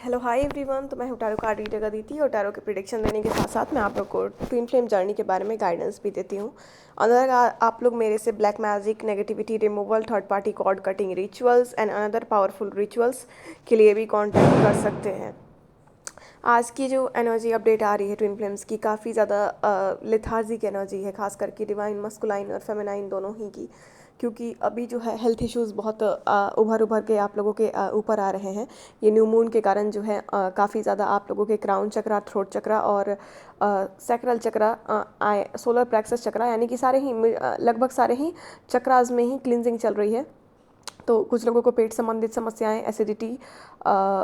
Hello hi everyone. तो मैं हूँ टैरो कार्ड रीडर अदिति और टैरो के प्रिडिक्शन देने के साथ साथ मैं आप लोग को ट्विन फ्लेम जर्नी के बारे में गाइडेंस भी देती हूँ। अगर आप लोग मेरे से black magic, negativity removal, third party cord cutting rituals and another powerful rituals के लिए भी कांटेक्ट कर सकते हैं। आज की जो एनर्जी अपडेट आ रही है ट्विन फ्लेम्स की, काफ़ी ज़्यादा लेथार्जिक एनर्जी है, खास करके डिवाइन मस्कुलाइन और फेमिनाइन दोनों ही की, क्योंकि अभी जो है हेल्थ इश्यूज़ बहुत उभर के आप लोगों के ऊपर आ रहे हैं। ये न्यू मून के कारण जो है काफ़ी ज़्यादा आप लोगों के क्राउन चक्रा, थ्रोट चक्रा और सैक्रल चक्रा, सोलर प्लेक्सस चक्रा, यानी कि सारे ही लगभग सारे ही चक्रास में ही क्लिनजिंग चल रही है। तो कुछ लोगों को पेट संबंधित समस्याएं, एसिडिटी,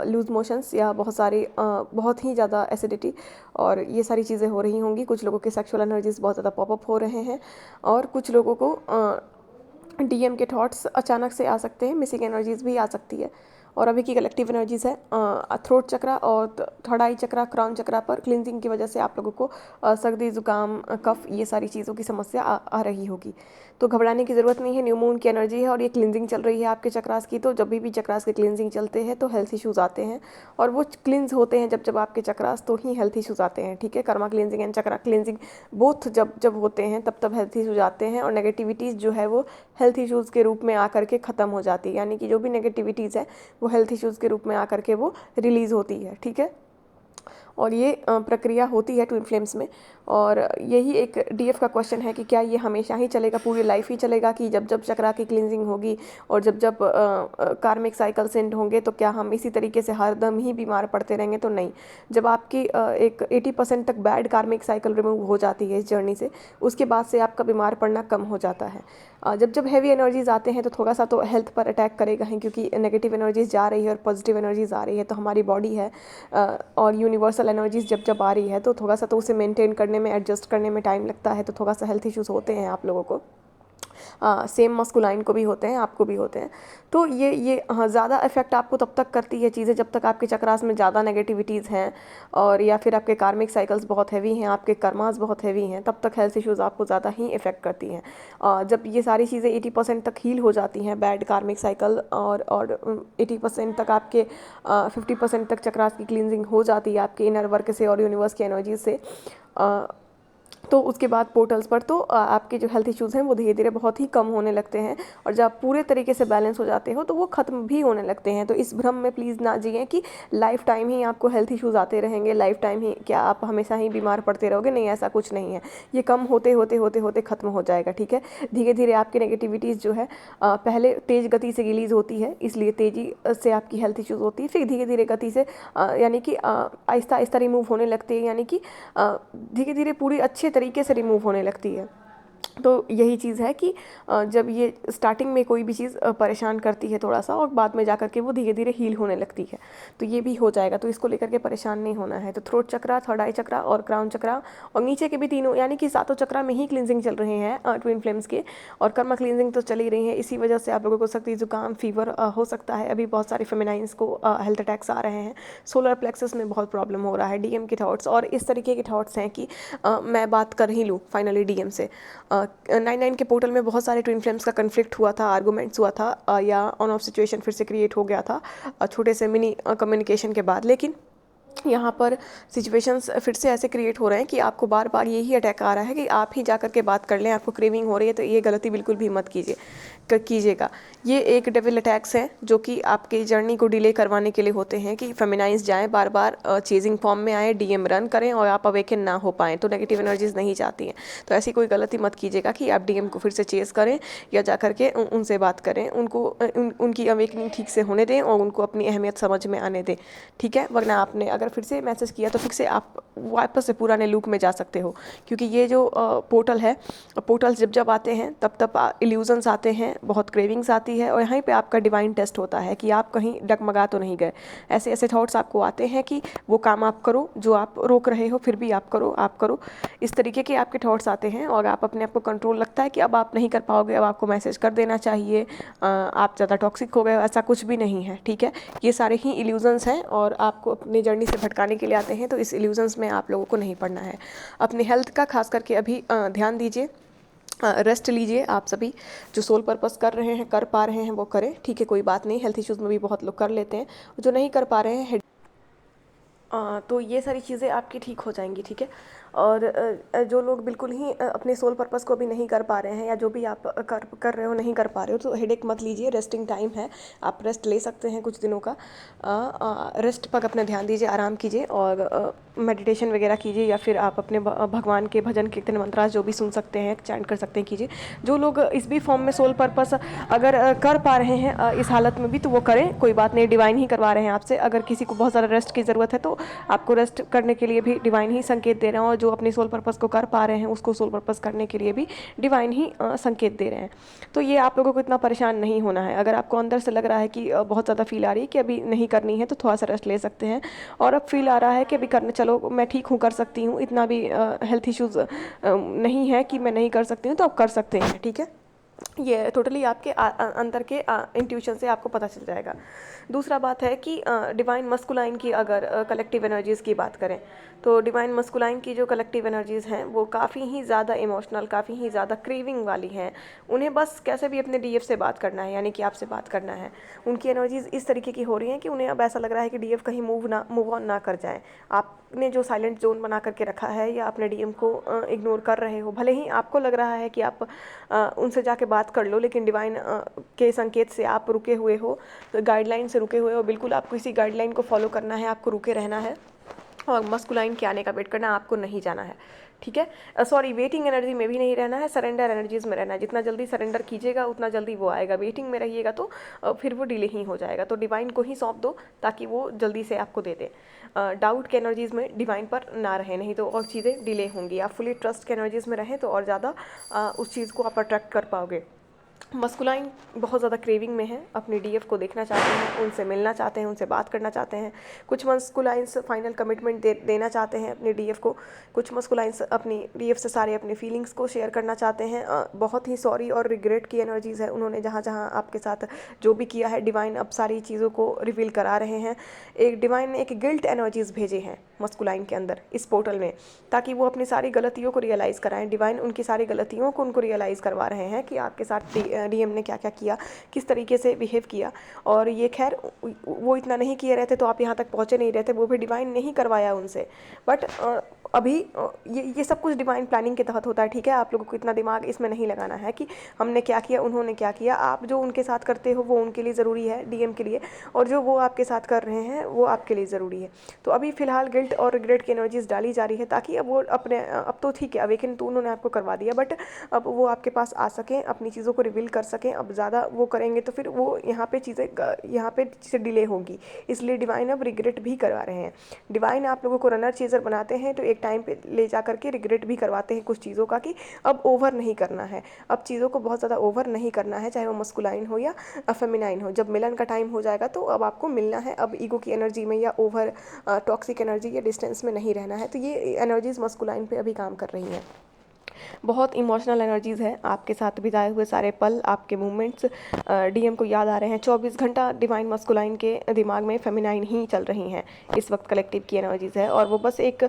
लूज मोशंस या बहुत ही ज़्यादा एसिडिटी और ये सारी चीज़ें हो रही होंगी। कुछ लोगों के सेक्सुअल एनर्जीज बहुत ज़्यादा पॉपअप हो रहे हैं और कुछ लोगों को डीएम के थॉट्स अचानक से आ सकते हैं, मिसिंग एनर्जीज भी आ सकती है। और अभी की कलेक्टिव एनर्जीज है थ्रोट चक्रा और थर्ड आई चक्रा, क्राउन चक्रा पर क्लिनजिंग की वजह से आप लोगों को सर्दी, जुकाम, कफ, ये सारी चीज़ों की समस्या आ रही होगी। तो घबराने की ज़रूरत नहीं है। न्यू मून की एनर्जी है और ये क्लिनजिंग चल रही है आपके चक्रास की। तो जब भी चक्रास के क्लिनजिंग चलते हैं तो हेल्थ इश्यूज़ आते हैं और वो क्लिनज होते हैं जब आपके चक्रास, तो ही हेल्थ इश्यूज़ आते हैं। ठीक है, Karma cleansing and chakra cleansing both जब होते हैं तब हेल्थ इश्यूज आते हैं और नेगेटिविटीज़ जो है वो हेल्थ इश्यूज़ के रूप में आकर के ख़त्म हो जाती है। यानी कि जो भी नेगेटिविटीज़ है वो हेल्थ इश्यूज़ के रूप में आकर के वो रिलीज़ होती है। ठीक है, और ये प्रक्रिया होती है ट्विन फ्लेम्स में। और यही एक डीएफ का क्वेश्चन है कि क्या ये हमेशा ही चलेगा, पूरी लाइफ ही चलेगा, कि जब चक्रा की क्लिनजिंग होगी और जब कार्मिक साइकिल्स एंड होंगे तो क्या हम इसी तरीके से हरदम ही बीमार पड़ते रहेंगे? तो नहीं। जब आपकी एक 80% तक बैड कार्मिक साइकिल रिमूव हो जाती है इस जर्नी से, उसके बाद से आपका बीमार पड़ना कम हो जाता है। जब हैवी एनर्जीज आते हैं तो थोड़ा सा तो हेल्थ पर अटैक करेगा ही, क्योंकि नेगेटिव एनर्जीज जा रही है और पॉजिटिव एनर्जीज आ रही है। तो हमारी बॉडी है और यूनिवर्सल एनर्जीज जब आ रही है तो थोड़ा सा तो उसे मेंटेन करने में, एडजस्ट करने में टाइम लगता है। तो थोड़ा सा हेल्थ इश्यूज़ होते हैं आप लोगों को। सेम मस्कुलाइन को भी होते हैं, आपको भी होते हैं। तो ये ज़्यादा इफेक्ट आपको तब तक करती है चीज़ें जब तक आपके चक्रास में ज़्यादा नेगेटिविटीज़ हैं और या फिर आपके कार्मिक साइकिल्स बहुत हैवी हैं, आपके कर्मास बहुत हैवी हैं, तब तक हेल्थ इश्यूज़ आपको ज़्यादा ही इफेक्ट करती हैं। जब ये सारी चीज़ें 80% तक हील हो जाती हैं, बैड कार्मिक साइकिल और 80% तक आपके 50% तक चक्रास की क्लींजिंग हो जाती है आपके इनर वर्क से और यूनिवर्स की एनर्जी से, तो उसके बाद पोर्टल्स पर तो आपके जो हेल्थ इश्यूज़ हैं वो धीरे धीरे बहुत ही कम होने लगते हैं और जब आप पूरे तरीके से बैलेंस हो जाते हो तो वो ख़त्म भी होने लगते हैं। तो इस भ्रम में प्लीज़ ना जिएं कि लाइफ टाइम ही आपको हेल्थ इश्यूज़ आते रहेंगे, लाइफ टाइम ही क्या आप हमेशा ही बीमार पड़ते रहोगे? नहीं, ऐसा कुछ नहीं है। ये कम होते होते होते होते ख़त्म हो जाएगा। ठीक है, धीरे धीरे आपकी नेगेटिविटीज़ जो है पहले तेज़ गति से रिलीज़ होती है, इसलिए तेज़ी से आपकी हेल्थ इश्यूज़ होती है, फिर धीरे धीरे गति से यानी कि आहिस्ता आहिस्ता रिमूव होने लगती है, यानी कि धीरे धीरे पूरी अच्छे तरीके से रिमूव होने लगती है। तो यही चीज़ है कि जब ये स्टार्टिंग में कोई भी चीज़ परेशान करती है थोड़ा सा और बाद में जाकर के वो धीरे धीरे हील होने लगती है, तो ये भी हो जाएगा। तो इसको लेकर के परेशान नहीं होना है। तो थ्रोट चक्रा, थर्ड आई चक्रा और क्राउन चक्रा और नीचे के भी तीनों, यानी कि सातों चक्रा में ही क्लिनजिंग चल रहे हैं ट्विन फ्लेम्स के, और कर्मा क्लिनजिंग तो चल ही रही है। इसी वजह से आप लोगों को सर्दी, जुकाम, फीवर हो सकता है। अभी बहुत सारे फेमिनाइंस को हेल्थ अटैक्स आ रहे हैं। सोलर प्लेक्सस में बहुत प्रॉब्लम हो रहा है, डीएम के थॉट्स और इस तरीके के थॉट्स हैं कि मैं बात कर ही लूँ फाइनली डीएम से। 9-9 के पोर्टल में बहुत सारे ट्विन फ्लेम्स का कन्फ्लिक्ट हुआ था, आर्गूमेंट्स हुआ था या ऑन ऑफ सिचुएशन फिर से क्रिएट हो गया था छोटे से मिनी कम्युनिकेशन के बाद। लेकिन यहाँ पर सिचुएशंस फिर से ऐसे क्रिएट हो रहे हैं कि आपको बार बार यही अटैक आ रहा है कि आप ही जाकर के बात कर लें, आपको क्रेविंग हो रही है। तो ये गलती बिल्कुल भी मत कीजिएगा। ये एक डेविल अटैक्स है जो कि आपके जर्नी को डिले करवाने के लिए होते हैं, कि फेमिनाइज जाएं, बार बार चेजिंग फॉर्म में आए, डीएम रन करें और आप अवेकन ना हो पाएँ, तो नेगेटिव एनर्जीज नहीं चाहती हैं। तो ऐसी कोई गलती मत कीजिएगा कि आप डीएम को फिर से चेज करें या जा करके उनसे बात करें, उनकी अवेकनिंग ठीक से होने दें और उनको अपनी अहमियत समझ में आने दें। ठीक है, वरना आपने अगर फिर से मैसेज किया तो फिर से आप वापस से पुराने लूप में जा सकते हो, क्योंकि ये जो पोर्टल है, पोर्टल्स जब आते हैं तब इल्यूजन्स आते हैं, बहुत क्रेविंग्स आती है और यहीं पे आपका डिवाइन टेस्ट होता है कि आप कहीं डगमगा तो नहीं गए। ऐसे ऐसे थॉट्स आपको आते हैं कि वो काम आप करो जो आप रोक रहे हो, फिर भी आप करो। इस तरीके के आपके थॉट्स आते हैं और आप अपने आप को कंट्रोल लगता है कि अब आप नहीं कर पाओगे, अब आपको मैसेज कर देना चाहिए, आप ज़्यादा टॉक्सिक हो गए। ऐसा कुछ भी नहीं है। ठीक है, ये सारे ही इल्यूजन्स हैं और आपको अपनी जर्नी से भटकाने के लिए आते हैं। तो इस इल्यूजन्स में आप लोगों को नहीं पड़ना है। अपने हेल्थ का खास करके अभी ध्यान दीजिए, रेस्ट लीजिए। आप सभी जो सोल पर्पस कर रहे हैं, कर पा रहे हैं वो करें। ठीक है, कोई बात नहीं, हेल्थ इश्यूज़ में भी बहुत लोग कर लेते हैं। जो नहीं कर पा रहे हैं तो ये सारी चीज़ें आपकी ठीक हो जाएंगी, ठीक है। और जो लोग बिल्कुल ही अपने सोल पर्पस को भी नहीं कर पा रहे हैं, या जो भी आप कर रहे हो नहीं कर पा रहे हो, तो हेडेक मत लीजिए, रेस्टिंग टाइम है, आप रेस्ट ले सकते हैं कुछ दिनों का। रेस्ट पर अपना ध्यान दीजिए, आराम कीजिए और मेडिटेशन वगैरह कीजिए, या फिर आप अपने भगवान के भजन कीर्तन मंत्र जो भी सुन सकते हैं, चैंट कर सकते हैं, कीजिए। जो लोग इस भी फॉर्म में सोल पर्पस अगर कर पा रहे हैं इस हालत में भी, तो वो करें, कोई बात नहीं, डिवाइन ही करवा रहे हैं आपसे। अगर किसी को बहुत ज़्यादा रेस्ट की ज़रूरत है तो आपको रेस्ट करने के लिए भी डिवाइन ही संकेत दे रहे हैं, और जो अपनी सोल पर्पस को कर पा रहे हैं उसको सोल पर्पस करने के लिए भी डिवाइन ही संकेत दे रहे हैं। तो ये आप लोगों को इतना परेशान नहीं होना है। अगर आपको अंदर से लग रहा है कि बहुत ज़्यादा फील आ रही है कि अभी नहीं करनी है, तो थोड़ा सा रेस्ट ले सकते हैं। और अब फील आ रहा है कि अभी करने, चलो मैं ठीक हूँ, कर सकती हूँ, इतना भी हेल्थ इश्यूज़ नहीं है कि मैं नहीं कर सकती हूँ, तो आप कर सकते हैं, ठीक है। ये टोटली आपके अंदर के इंट्यूशन से आपको पता चल जाएगा। दूसरा बात है कि डिवाइन मस्कुलाइन की अगर कलेक्टिव एनर्जीज़ की बात करें, तो डिवाइन मस्कुलाइन की जो कलेक्टिव एनर्जीज़ हैं वो काफ़ी ही ज़्यादा इमोशनल, काफ़ी ही ज़्यादा क्रेविंग वाली हैं। उन्हें बस कैसे भी अपने डीएफ से बात करना है, यानी कि आपसे बात करना है। उनकी एनर्जीज़ इस तरीके की हो रही हैं कि उन्हें अब ऐसा लग रहा है कि डीएफ कहीं मूव ऑन ना कर जाए। आपने जो साइलेंट जोन बना करके रखा है, या अपने डीएम को इग्नोर कर रहे हो, भले ही आपको लग रहा है कि आप उनसे जाके बात कर लो, लेकिन डिवाइन के संकेत से आप रुके हुए हो, तो गाइडलाइन से रुके हुए हो। बिल्कुल आपको इसी गाइडलाइन को फॉलो करना है, आपको रुके रहना है, और मस्कुलाइन के आने का वेट करना, आपको नहीं जाना है, ठीक है। सॉरी, वेटिंग एनर्जी में भी नहीं रहना है, सरेंडर एनर्जीज में रहना है। जितना जल्दी सरेंडर कीजिएगा उतना जल्दी वो आएगा। वेटिंग में रहिएगा तो फिर वो डिले ही हो जाएगा। तो डिवाइन को ही सौंप दो ताकि वो जल्दी से आपको दे दे। डाउट के एनर्जीज़ में डिवाइन पर ना रहें, नहीं तो और चीज़ें डिले होंगी। आप फुली ट्रस्ट के एनर्जीज़ में रहें तो और ज़्यादा उस चीज़ को आप अट्रैक्ट कर पाओगे। मस्कुलाइन बहुत ज़्यादा क्रेविंग में है, अपने डीएफ को देखना चाहते हैं, उनसे मिलना चाहते हैं, उनसे बात करना चाहते हैं। कुछ मस्कुलाइंस फाइनल कमिटमेंट देना चाहते हैं अपने डीएफ को। कुछ मस्कुलाइंस अपनी डीएफ से सारे अपने फीलिंग्स को शेयर करना चाहते हैं। बहुत ही सॉरी और रिग्रेट की एनर्जीज़ है। उन्होंने जहाँ जहाँ आपके साथ जो भी किया है, डिवाइन अब सारी चीज़ों को रिवील करा रहे हैं। एक डिवाइन ने एक गिल्ट एनर्जीज़ भेजे हैं मस्कुलाइन के अंदर इस पोर्टल में, ताकि वो अपनी सारी गलतियों को रियलाइज़ कराएं। डिवाइन उनकी सारी गलतियों को उनको रियलाइज़ करवा रहे हैं कि आपके साथ डीएम ने क्या क्या किया, किस तरीके से बिहेव किया। और ये खैर वो इतना नहीं किए रहते तो आप यहाँ तक पहुँचे नहीं रहते, वो भी डिवाइन ने ही करवाया उनसे। बट अभी ये सब कुछ डिवाइन प्लानिंग के तहत होता है, ठीक है। आप लोगों को इतना दिमाग इसमें नहीं लगाना है कि हमने क्या किया, उन्होंने क्या किया। आप जो उनके साथ करते हो वो उनके लिए ज़रूरी है, डीएम के लिए, और जो वो आपके साथ कर रहे हैं वो आपके लिए ज़रूरी है। तो अभी फ़िलहाल गिल्ट और रिग्रेट की एनर्जीज़ डाली जा रही है, ताकि अब वो अपने, अब तो ठीक है, अवेकन तो उन्होंने आपको करवा दिया, बट अब वो आपके पास आ सकें, अपनी चीज़ों को रिवील कर सकें। अब ज़्यादा वो करेंगे तो फिर वो यहाँ पे चीज़ें डिले होंगी, इसलिए डिवाइन अब रिग्रेट भी करवा रहे हैं। डिवाइन आप लोगों को रनर चेजर बनाते हैं तो एक टाइम पे ले जा करके रिग्रेट भी करवाते हैं कुछ चीज़ों का, कि अब ओवर नहीं करना है, अब चीज़ों को बहुत ज़्यादा ओवर नहीं करना है, चाहे वो मस्कुलाइन हो या फेमिनाइन हो। जब मिलन का टाइम हो जाएगा तो अब आपको मिलना है, अब ईगो की एनर्जी में या ओवर टॉक्सिक एनर्जी या डिस्टेंस में नहीं रहना है। तो ये एनर्जीज़ मस्कुलाइन पे अभी काम कर रही हैं। बहुत इमोशनल एनर्जीज़ है, आपके साथ बिताए हुए सारे पल, आपके मूवमेंट्स डीएम को याद आ रहे हैं। 24 घंटा डिवाइन मस्कुलाइन के दिमाग में फेमिनाइन ही चल रही हैं इस वक्त, कलेक्टिव की एनर्जीज़ है। और वो बस एक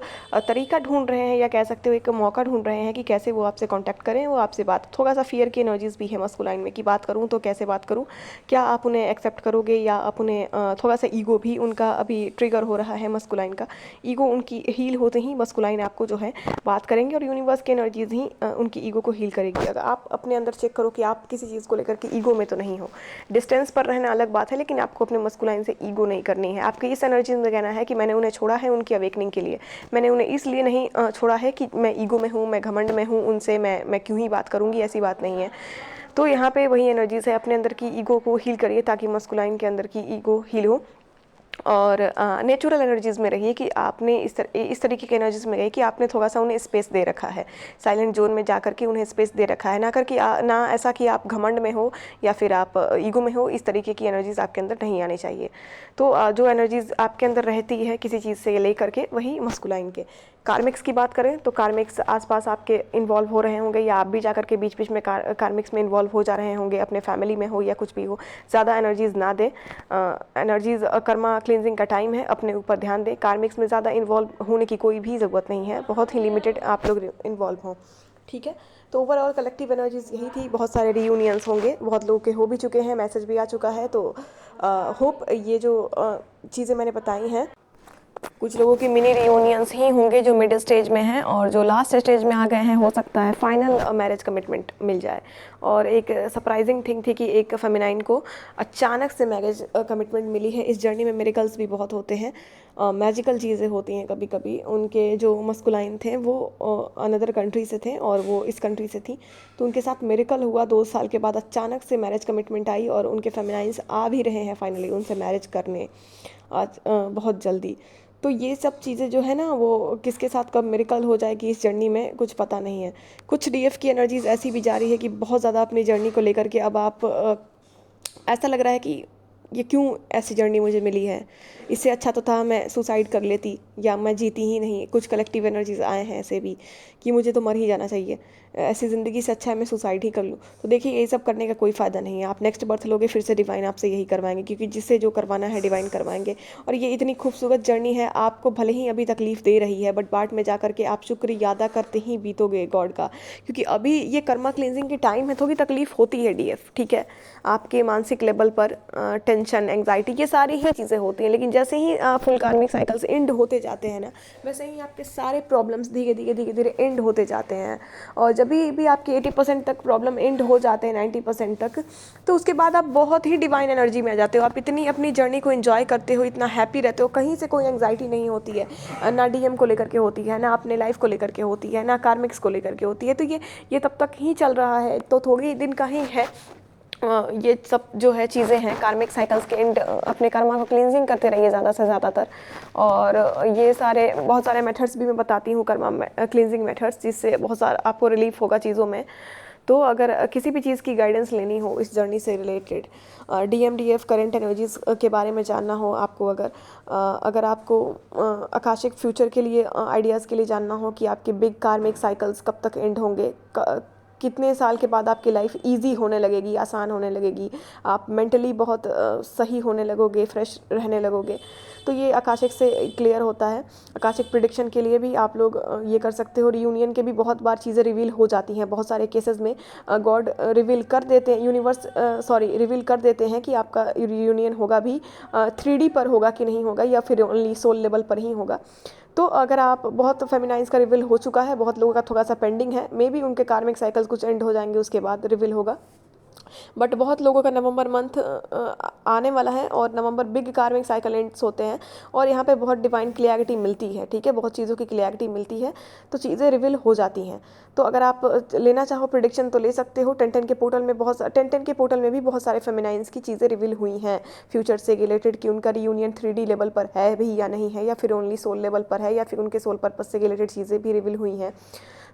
तरीका ढूंढ रहे हैं, या कह सकते हो एक मौका ढूंढ रहे हैं कि कैसे वो आपसे कांटेक्ट करें, वो आपसे बात। थोड़ा सा फियर की एनर्जीज़ भी है मस्कुलाइन में, कि बात करूँ तो कैसे बात करूँ, क्या आप उन्हें एक्सेप्ट करोगे, या आप उन्हें थोड़ा सा ईगो भी उनका अभी ट्रिगर हो रहा है। मस्कुलाइन का ईगो उनकी हील होते ही मस्कुलाइन आपको जो है बात करेंगे, और यूनिवर्स की एनर्जीज़ ही उनकी ईगो को हील करेगी। अगर आप अपने अंदर चेक करो कि आप किसी चीज़ को लेकर के ईगो में तो नहीं हो। डिस्टेंस पर रहना अलग बात है, लेकिन आपको अपने मस्कुलाइन से ईगो नहीं करनी है। आपकी इस एनर्जी में कहना है कि मैंने उन्हें छोड़ा है उनकी अवेकनिंग के लिए, मैंने उन्हें इसलिए नहीं छोड़ा है कि मैं ईगो में हूँ, मैं घमंड में हूँ, उनसे मैं क्यों ही बात करूँगी, ऐसी बात नहीं है। तो यहाँ पे वही एनर्जीज है, अपने अंदर की ईगो को हील करिए ताकि मस्कुलाइन के अंदर की ईगो हील हो। और नेचुरल एनर्जीज़ में रहिए, कि आपने इस तरीके की एनर्जीज़ में रहिए कि आपने थोड़ा सा उन्हें स्पेस दे रखा है, साइलेंट जोन में जाकर के उन्हें स्पेस दे रखा है, ना ऐसा कि आप घमंड में हो या फिर आप ईगो में हो। इस तरीके की एनर्जीज़ आपके अंदर नहीं आनी चाहिए। तो जो एनर्जीज़ आपके अंदर रहती है किसी चीज़ से ले करके, वही मस्कुलाइन के। कार्मिक्स की बात करें तो कार्मिक्स आसपास आपके इन्वॉल्व हो रहे होंगे, या आप भी जाकर के बीच बीच में कार्मिक्स में इन्वॉल्व हो जा रहे होंगे, अपने फैमिली में हो या कुछ भी हो। ज़्यादा एनर्जीज़ ना दें, एनर्जीज़ कर्मा क्लिनजिंग का टाइम है, अपने ऊपर ध्यान दें। कार्मिक्स में ज़्यादा इन्वॉल्व होने की कोई भी ज़रूरत नहीं है, बहुत ही लिमिटेड आप लोग इन्वॉल्व हों, ठीक है। तो ओवरऑल कलेक्टिव एनर्जीज़ यही थी। बहुत सारे रीयूनियंस होंगे, बहुत लोगों के हो भी चुके हैं, मैसेज भी आ चुका है। तो होप ये जो चीज़ें मैंने बताई हैं कुछ लोगों की मिनी रियूनियंस ही होंगे जो मिड स्टेज में हैं, और जो लास्ट स्टेज में आ गए हैं हो सकता है फाइनल मैरिज कमिटमेंट मिल जाए। और एक सरप्राइजिंग थिंग थी कि एक फेमिनाइन को अचानक से मैरिज कमिटमेंट मिली है। इस जर्नी में मिरेकल्स भी बहुत होते हैं, मैजिकल चीज़ें होती हैं कभी कभी। उनके जो मस्कुलाइन थे वो अनदर कंट्री से थे और वो इस कंट्री से थी, तो उनके साथ मिरेकल हुआ। 2 साल के बाद अचानक से मैरिज कमिटमेंट आई और उनके फेमिनाइंस आ भी रहे हैं फाइनली उनसे मैरिज करने आज बहुत जल्दी। तो ये सब चीज़ें जो है ना, वो किसके साथ कब मिरेकल हो जाएगी इस जर्नी में कुछ पता नहीं है। कुछ डीएफ की एनर्जीज ऐसी भी जा रही है कि बहुत ज़्यादा अपनी जर्नी को लेकर के अब आप ऐसा लग रहा है कि ये क्यों ऐसी जर्नी मुझे मिली है, इससे अच्छा तो था मैं सुसाइड कर लेती या मैं जीती ही नहीं। कुछ कलेक्टिव एनर्जीज आए हैं ऐसे भी कि मुझे तो मर ही जाना चाहिए, ऐसी ज़िंदगी से अच्छा है मैं सुसाइड ही कर लूँ। तो देखिए ये सब करने का कोई फ़ायदा नहीं है। आप नेक्स्ट बर्थ लोगे फिर से डिवाइन आपसे यही करवाएंगे, क्योंकि जिससे जो करवाना है डिवाइन करवाएंगे। और ये इतनी खूबसूरत जर्नी है, आपको भले ही अभी तकलीफ दे रही है बट बाद में जा करके आप शुक्र यादा करते ही बीतोगे गॉड का, क्योंकि अभी ये कर्मा क्लिनजिंग के टाइम है। थोड़ी तकलीफ होती है डीएफ, ठीक है, आपके मानसिक लेवल पर टेंशन, एंग्जाइटी, ये सारी ही चीज़ें होती हैं। लेकिन जैसे ही फुल कार्मिक साइकिल्स एंड होते जाते हैं ना, वैसे ही आपके सारे प्रॉब्लम्स धीरे धीरे धीरे धीरे एंड होते जाते हैं। और जब भी आपके 80% तक प्रॉब्लम एंड हो जाते हैं, 90% तक, तो उसके बाद आप बहुत ही डिवाइन एनर्जी में आ जाते हो। आप इतनी अपनी जर्नी को एंजॉय करते हो, इतना हैप्पी रहते हो, कहीं से कोई एंग्जाइटी नहीं होती है, ना डीएम को लेकर के होती है, ना अपने लाइफ को लेकर के होती है, ना कार्मिक्स को लेकर के होती है। तो ये तब तक ही चल रहा है, तो थोड़ी दिन का ही है। ये सब जो है चीज़ें हैं कार्मिक साइकिल्स के एंड, अपने कर्मा को क्लींजिंग करते रहिए ज़्यादा से ज़्यादातर। और ये सारे बहुत सारे मेथड्स भी मैं बताती हूँ, कर्मा क्लींजिंग मेथड्स, जिससे बहुत सारा आपको रिलीफ होगा चीज़ों में। तो अगर किसी भी चीज़ की गाइडेंस लेनी हो इस जर्नी से related, DM DF current energies के बारे में जानना हो आपको, अगर आपको आकाशिक फ्यूचर के लिए आइडियाज़ के लिए जानना हो कि आपके बिग कार्मिक साइकिल्स कब तक एंड होंगे, कितने साल के बाद आपकी लाइफ इजी होने लगेगी, आसान होने लगेगी, आप मेंटली बहुत सही होने लगोगे, फ्रेश रहने लगोगे, तो ये आकाशिक से क्लियर होता है। आकाशिक प्रिडिक्शन के लिए भी आप लोग ये कर सकते हो। रियूनियन के भी बहुत बार चीज़ें रिवील हो जाती हैं, बहुत सारे केसेस में गॉड रिवील कर देते हैं, यूनिवर्स रिवील कर देते हैं कि आपका रियूनियन होगा भी 3D पर होगा कि नहीं होगा, या फिर ओनली सोल लेवल पर ही होगा। तो अगर आप बहुत फेमिनाइज का रिवील हो चुका है, बहुत लोगों का थोड़ा सा पेंडिंग है, मे बी उनके कार्मिक साइकिल्स कुछ एंड हो जाएंगे उसके बाद रिवील होगा। बट बहुत लोगों का नवंबर मंथ आने वाला है और नवंबर बिग कार्मिक साइकिल एंड्स होते हैं, और यहाँ पे बहुत डिवाइन क्लियरिटी मिलती है, ठीक है, बहुत चीज़ों की क्लियरिटी मिलती है, तो चीज़ें रिवील हो जाती हैं। तो अगर आप लेना चाहो प्रिडिक्शन तो ले सकते हो। 1010 के पोर्टल में के पोर्टल में भी बहुत सारे फेमिनाइंस की चीज़ें रिवील हुई हैं फ्यूचर से रिलेटेड, कि उनका रियूनियन 3D लेवल पर है भी या नहीं है, या फिर ओनली सोल लेवल पर है, या फिर उनके सोल पर्पस से रिलेटेड चीज़ें भी रिवील हुई हैं।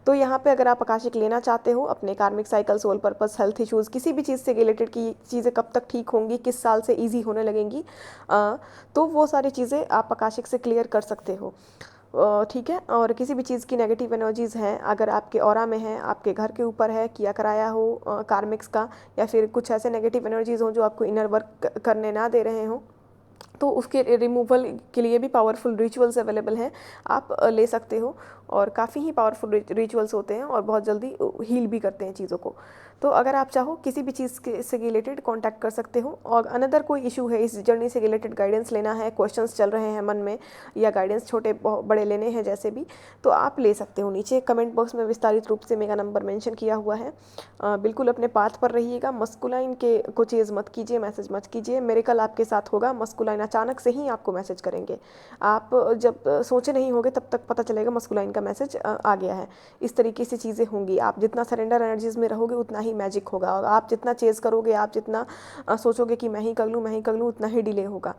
तो यहाँ पे अगर आप आकाशिक लेना चाहते हो, अपने karmic cycle, soul purpose, health issues, किसी भी चीज़ से रिलेटेड की चीज़ें कब तक ठीक होंगी, किस साल से इजी होने लगेंगी, तो वो सारी चीज़ें आप आकाशिक से क्लियर कर सकते हो, ठीक है। और किसी भी चीज़ की नेगेटिव एनर्जीज़ हैं, अगर आपके ऑरा में है, आपके घर के ऊपर है, किया कराया हो कार्मिक्स का, या फिर कुछ ऐसे नेगेटिव एनर्जीज़ हों जो आपको इनर वर्क करने ना दे रहे हों, तो उसके रिमूवल के लिए भी पावरफुल रिचुअल्स अवेलेबल हैं, आप ले सकते हो। और काफ़ी ही पावरफुल रिचुअल्स होते हैं और बहुत जल्दी हील भी करते हैं चीज़ों को। तो अगर आप चाहो किसी भी चीज़ के से रिलेटेड कांटेक्ट कर सकते हो। और अनदर कोई इशू है, इस जर्नी से रिलेटेड गाइडेंस लेना है, क्वेश्चंस चल रहे हैं मन में, या गाइडेंस छोटे बड़े लेने हैं जैसे भी, तो आप ले सकते हो। नीचे कमेंट बॉक्स में विस्तारित रूप से मेरा नंबर मेंशन किया हुआ है। बिल्कुल अपने पाथ पर रहिएगा, मस्कुलाइन के को चेज़ मत कीजिए, मैसेज मत कीजिए, मिरेकल आपके साथ होगा। मस्कुलाइन अचानक से ही आपको मैसेज करेंगे, आप जब सोचे नहीं होगे तब तक पता चलेगा मस्कुलाइन का मैसेज आ गया है। इस तरीके से चीज़ें होंगी। आप जितना सरेंडर एनर्जीज में रहोगे उतना ही मैजिक होगा, और आप जितना चेज़ करोगे, आप जितना सोचोगे कि मैं ही कर लूँ, उतना ही डिले होगा।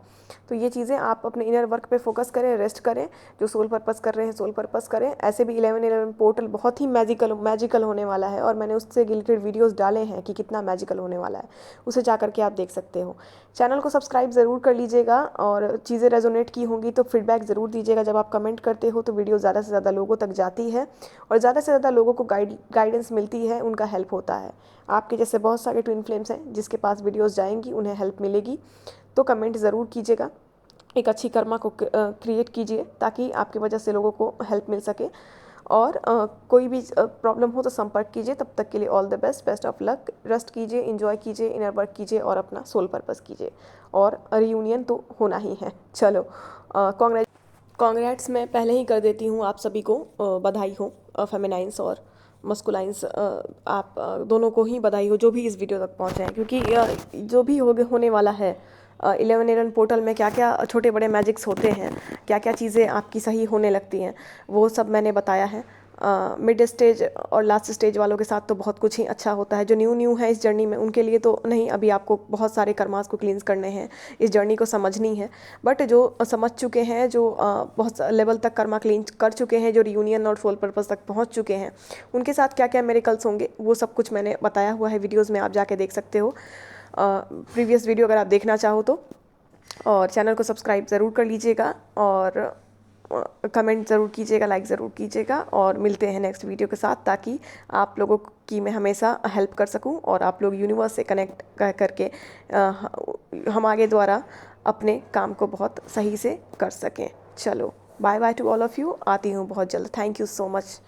तो ये चीज़ें आप अपने इनर वर्क पे फोकस करें, रेस्ट करें, जो सोल पर्पस कर रहे हैं सोल पर्पस करें। ऐसे भी 1111 पोर्टल बहुत ही मैजिकल होने वाला है, और मैंने उससे रिलेटेड वीडियोज़ डाले हैं कि कितना मैजिकल होने वाला है, उसे जा करके आप देख सकते हो। चैनल को सब्सक्राइब ज़रूर कर लीजिएगा, और चीज़ें रेजोनेट की होंगी तो फीडबैक ज़रूर दीजिएगा। जब आप कमेंट करते हो तो वीडियो ज़्यादा से ज़्यादा लोगों तक जाती है, और ज़्यादा से ज़्यादा लोगों को गाइडेंस मिलती है, उनका हेल्प होता है। आपके जैसे बहुत सारे ट्विन फ्लेम्स हैं जिसके पास वीडियोज़ जाएंगी, उन्हें हेल्प मिलेगी। तो कमेंट ज़रूर कीजिएगा, एक अच्छी कर्मा को क्रिएट कीजिए, ताकि आपकी वजह से लोगों को हेल्प मिल सके। और कोई भी प्रॉब्लम हो तो संपर्क कीजिए। तब तक के लिए all the best, best of luck. Rest कीजिए, एंजॉय कीजिए, इनर वर्क कीजिए, और अपना सोल पर्पस कीजिए। और रियूनियन तो होना ही है। चलो, कांग्रेचुलेशन। कॉन्ग्रेट्स मैं पहले ही कर देती हूँ आप सभी को, बधाई हो, फेमिनाइंस और मस्कुलाइंस, आप दोनों को ही बधाई हो जो भी इस वीडियो तक पहुँचे हैं, क्योंकि जो भी होने वाला है 11 पोर्टल में क्या क्या छोटे बड़े मैजिक्स होते हैं, क्या क्या चीज़ें आपकी सही होने लगती हैं, वो सब मैंने बताया है। मिड स्टेज और लास्ट स्टेज वालों के साथ तो बहुत कुछ ही अच्छा होता है। जो न्यू है इस जर्नी में उनके लिए तो नहीं, अभी आपको बहुत सारे कर्मास को क्लींस करने हैं, इस जर्नी को समझनी है। बट जो समझ चुके हैं, जो बहुत लेवल तक कर्मा क्लीन कर चुके हैं, जो रियूनियन और सोल पर्पस तक पहुंच चुके हैं, उनके साथ क्या क्या मिरेकल्स होंगे वो सब कुछ मैंने बताया हुआ है वीडियोज़ में, आप जाके देख सकते हो प्रीवियस वीडियो अगर आप देखना चाहो तो। और चैनल को सब्सक्राइब ज़रूर कर लीजिएगा और कमेंट ज़रूर कीजिएगा, लाइक ज़रूर कीजिएगा, और मिलते हैं नेक्स्ट वीडियो के साथ, ताकि आप लोगों की मैं हमेशा हेल्प कर सकूं और आप लोग यूनिवर्स से कनेक्ट करके हम आगे द्वारा अपने काम को बहुत सही से कर सकें। चलो, bye bye to all of you, आती हूँ बहुत जल्द। Thank you so much.